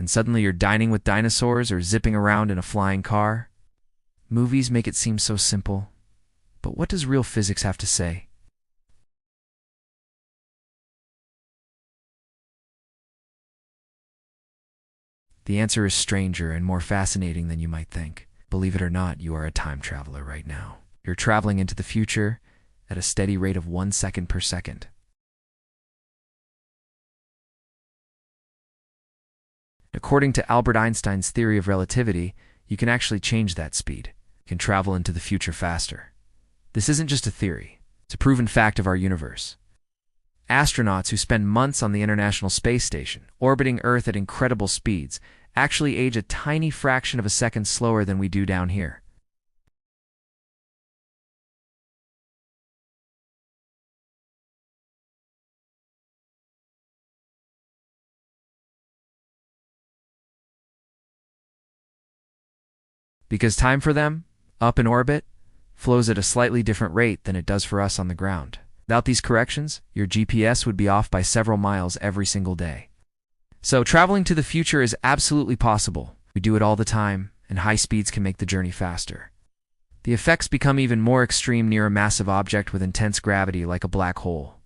and suddenly you're dining with dinosaurs or zipping around in a flying car. Movies make it seem so simple, but what does real physics have to say? The answer is stranger and more fascinating than you might think. Believe it or not, you are a time traveler right now. You're traveling into the future at a steady rate of 1 second per second. According to Albert Einstein's theory of relativity, you can actually change that speed. You can travel into the future faster. This isn't just a theory. It's a proven fact of our universe. Astronauts who spend months on the International Space Station, orbiting Earth at incredible speeds, actually age a tiny fraction of a second slower than we do down here. Because time for them, up in orbit, flows at a slightly different rate than it does for us on the ground. Without these corrections, your GPS would be off by several miles every single day. So traveling to the future is absolutely possible. We do it all the time, and high speeds can make the journey faster. The effects become even more extreme near a massive object with intense gravity like a black hole.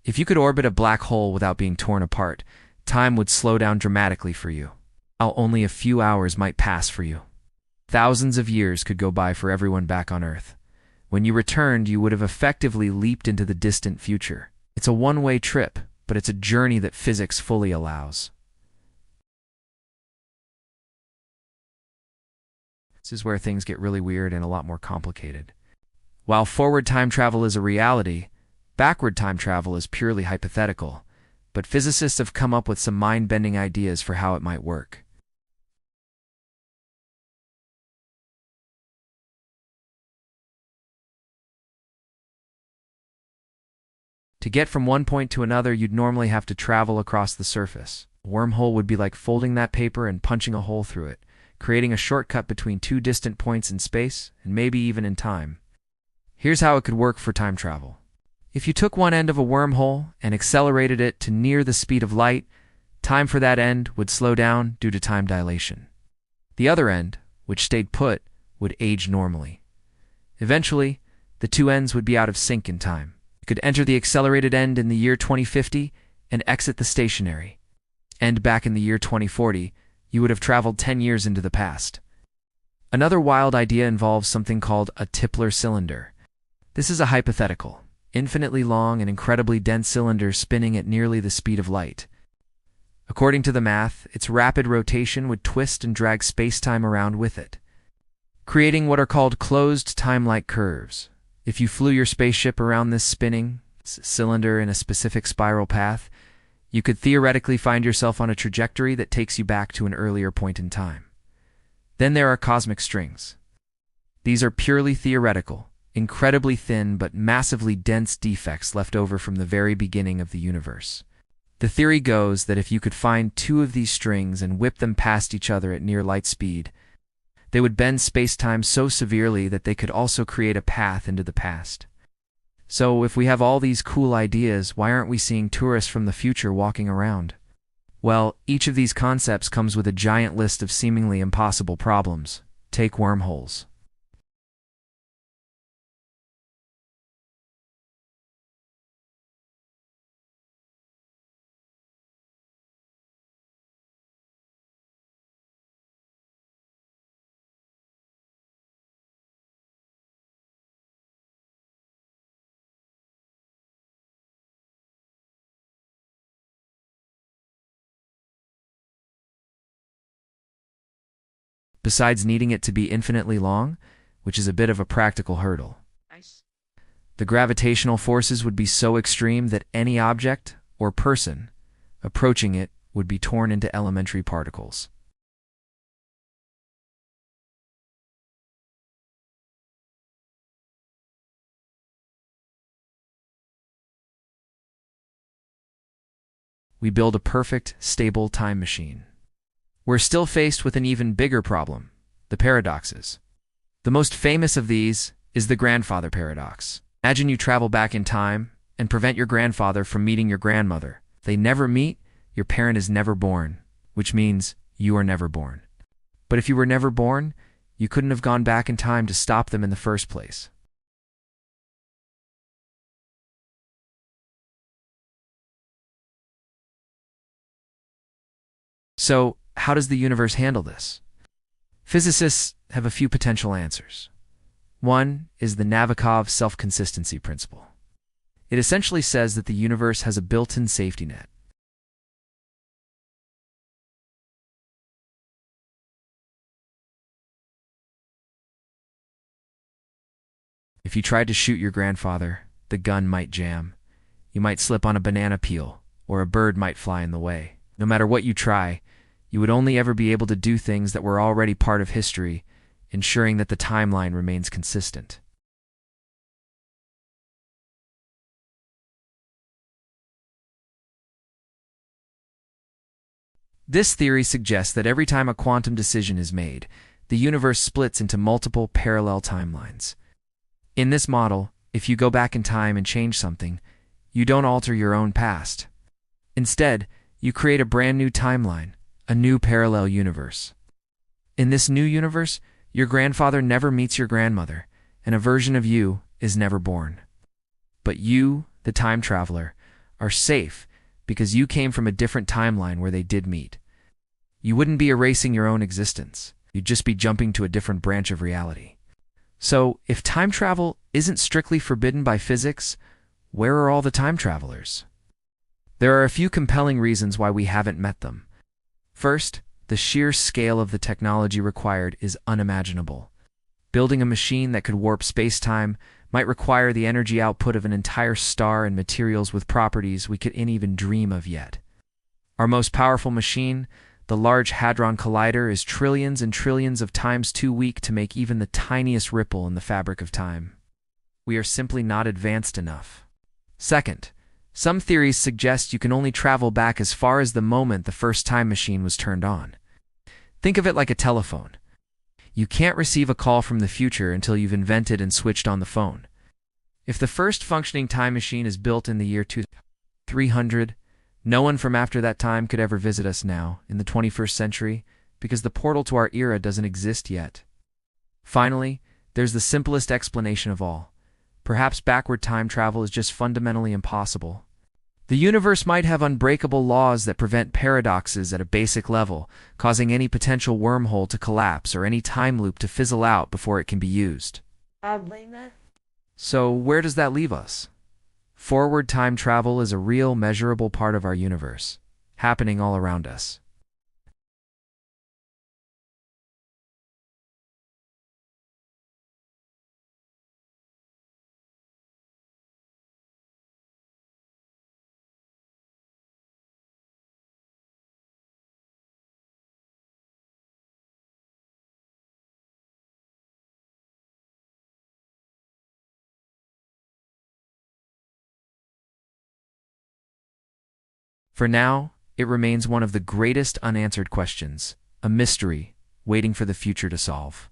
If you could orbit a black hole without being torn apart, time would slow down dramatically for you. Only a few hours might pass for you. Thousands of years could go by for everyone back on Earth. When you returned, you would have effectively leaped into the distant future. It's a one-way trip, but it's a journey that physics fully allows. This is where things get really weird and a lot more complicated. While forward time travel is a reality, backward time travel is purely hypothetical, but physicists have come up with some mind-bending ideas for how it might work. To get from one point to another, you'd normally have to travel across the surface. A wormhole would be like folding that paper and punching a hole through it, creating a shortcut between two distant points in space, and maybe even in time. Here's how it could work for time travel. If you took one end of a wormhole and accelerated it to near the speed of light, time for that end would slow down due to time dilation. The other end, which stayed put, would age normally. Eventually, the two ends would be out of sync in time. You could enter the accelerated end in the year 2050 and exit the stationary end back in the year 2040. You would have traveled 10 years into the past. Another wild idea involves something called a Tipler cylinder. This is a hypothetical, infinitely long and incredibly dense cylinder spinning at nearly the speed of light. According to the math, its rapid rotation would twist and drag space-time around with it, creating what are called closed time-like curves. If you flew your spaceship around this spinning cylinder in a specific spiral path, you could theoretically find yourself on a trajectory that takes you back to an earlier point in time. Then there are cosmic strings. These are purely theoretical, incredibly thin but massively dense defects left over from the very beginning of the universe. The theory goes that if you could find two of these strings and whip them past each other at near light speed, they would bend space-time so severely that they could also create a path into the past. So if we have all these cool ideas, why aren't we seeing tourists from the future walking around? Well, each of these concepts comes with a giant list of seemingly impossible problems. Take wormholes. Besides needing it to be infinitely long, which is a bit of a practical hurdle. The gravitational forces would be so extreme that any object or person approaching it would be torn into elementary particles. We build a perfect, stable time machine. We're still faced with an even bigger problem, the paradoxes. The most famous of these is the grandfather paradox. Imagine you travel back in time and prevent your grandfather from meeting your grandmother. They never meet, your parent is never born, which means you are never born. But if you were never born, you couldn't have gone back in time to stop them in the first place. So, how does the universe handle this? Physicists have a few potential answers. One is the Nabokov self-consistency principle. It essentially says that the universe has a built-in safety net. If you tried to shoot your grandfather, the gun might jam. You might slip on a banana peel, or a bird might fly in the way. No matter what you try, you would only ever be able to do things that were already part of history, ensuring that the timeline remains consistent. This theory suggests that every time a quantum decision is made, the universe splits into multiple parallel timelines. In this model, if you go back in time and change something, you don't alter your own past. Instead, you create a brand new timeline, a new parallel universe. In this new universe, your grandfather never meets your grandmother, and a version of you is never born. But you, the time traveler, are safe because you came from a different timeline where they did meet. You wouldn't be erasing your own existence. You'd just be jumping to a different branch of reality. So, if time travel isn't strictly forbidden by physics, where are all the time travelers? There are a few compelling reasons why we haven't met them. First, the sheer scale of the technology required is unimaginable. Building a machine that could warp space-time might require the energy output of an entire star and materials with properties we couldn't even dream of yet. Our most powerful machine, the Large Hadron Collider, is trillions and trillions of times too weak to make even the tiniest ripple in the fabric of time. We are simply not advanced enough. Second, some theories suggest you can only travel back as far as the moment the first time machine was turned on. Think of it like a telephone. You can't receive a call from the future until you've invented and switched on the phone. If the first functioning time machine is built in the year 2300, no one from after that time could ever visit us now, in the 21st century, because the portal to our era doesn't exist yet. Finally, there's the simplest explanation of all. Perhaps backward time travel is just fundamentally impossible. The universe might have unbreakable laws that prevent paradoxes at a basic level, causing any potential wormhole to collapse or any time loop to fizzle out before it can be used. So where does that leave us? Forward time travel is a real, measurable part of our universe, happening all around us. For now, it remains one of the greatest unanswered questions, a mystery waiting for the future to solve.